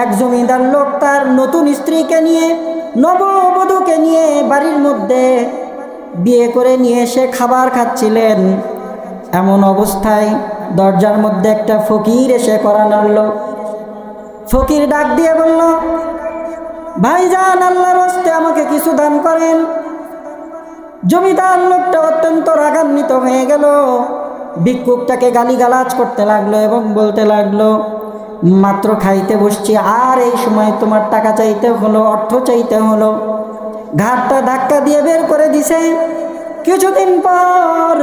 এক জমিদার লোক তার নতুন স্ত্রীকে নিয়ে, নববধূকে নিয়ে বাড়ির মধ্যে বিয়ে করে নিয়ে এসে খাবার খাচ্ছিলেন। এমন অবস্থায় দরজার মধ্যে একটা ফকির এসে কড়া নাড়ল। ফকির ডাক দিয়ে বলল, ভাইজান, আল্লাহর হস্তে আমাকে কিছু দান করেন। জমিদার লোকটা অত্যন্ত রাগান্বিত হয়ে গেল, ভিক্ষুকটাকে গালিগালাজ করতে লাগলো এবং বলতে লাগলো, মাত্র খাইতে বসছি আর এই সময় তোমার টাকা চাইতে হলো, অর্থ চাইতে হলো। ঘাটটা ধাক্কা দিয়ে বের করে দিছে। কিছুদিন পর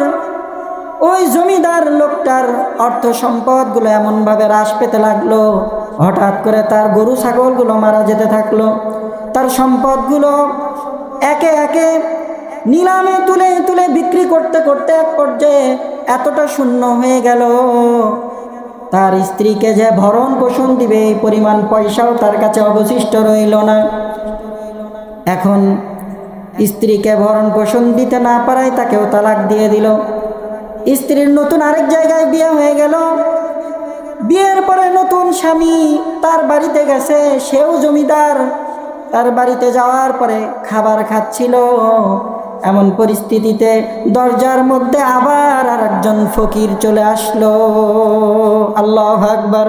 ওই জমিদার লোকটার অর্থ সম্পদগুলো এমনভাবে হ্রাস পেতে লাগলো, হঠাৎ করে তার গরু ছাগলগুলো মারা যেতে থাকলো। তার সম্পদগুলো একে একে নিলামে তুলে তুলে বিক্রি করতে করতে এক পর্যায়ে এতটা শূন্য হয়ে গেল, তার স্ত্রীকে যে ভরণ পোষণ দিবে এই পরিমাণ পয়সাও তার কাছে অবশিষ্ট রইল না। এখন স্ত্রীকে ভরণ পোষণ দিতে না পারায় তাকেও তালাক দিয়ে দিল। স্ত্রীর নতুন আরেক জায়গায় বিয়ে হয়ে গেল। বিয়ের পরে নতুন স্বামী তার বাড়িতে গেছে, সেও জমিদার। তার বাড়িতে যাওয়ার পরে খাবার খাচ্ছিল, এমন পরিস্থিতিতে দরজার মধ্যে আবার আরেকজন ফকির চলে আসলো। আল্লাহু আকবার।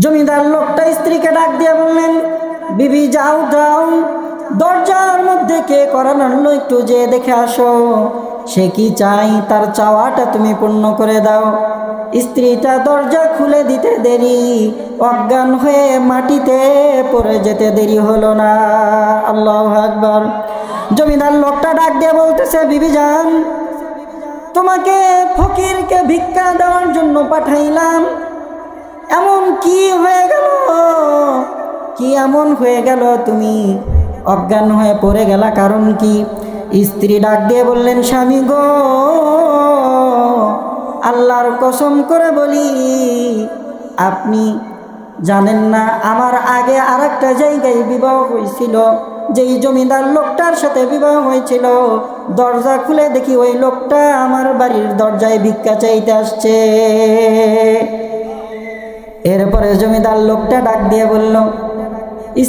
জমিদার লোকটা স্ত্রীকে ডাক দিয়ে বললেন, বিবি যাও যাও, দরজার মধ্যে কে কড়া নাড়লো, একটু যে দেখে আসো, সে কি চাই তার চাওয়াটা তুমি পূর্ণ করে দাও। স্ত্রীটা দরজা খুলে দিতে দেরি, অজ্ঞান হয়ে মাটিতে পড়ে যেতে দেরি হলো না। আল্লাহু আকবার। জমিদার লোকটা ডাক দিয়ে বলতেছে, বিবি যান, তোমাকে ফকিরকে ভিক্ষা দেওয়ার জন্য পাঠাইলাম, এমন কি হয়ে গেল, কি এমন হয়ে গেল তুমি অজ্ঞান হয়ে পড়ে গেলা, কারণ কি? স্ত্রী ডাক দিয়ে বললেন, স্বামী গো, আল্লাহর কসম করে বলি, আপনি জানেন না আমার আগে আরেকটা জায়গায় বিবাহ হয়েছিল, যেই জমিদার লোকটার সাথে বিবাহ হয়েছিল, দরজা খুলে দেখি ওই লোকটা আমার বাড়ির দরজায় ভিক্ষা চাইতে আসছে। এরপরে জমিদার লোকটা ডাক দিয়ে বলল,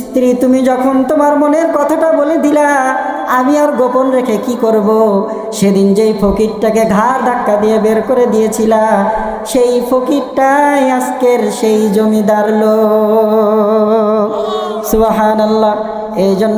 স্ত্রী, তুমি যখন তোমার মনের কথাটা বলে দিলা, আমি আর গোপন রেখে কি করব? সেদিন যেই ফকিরটাকে ঘাড় ধাক্কা দিয়ে বের করে দিয়েছিলা, সেই ফকিরটাই আজকের সেই জমিদার লোক। সুবহানাল্লাহ। এই জন্য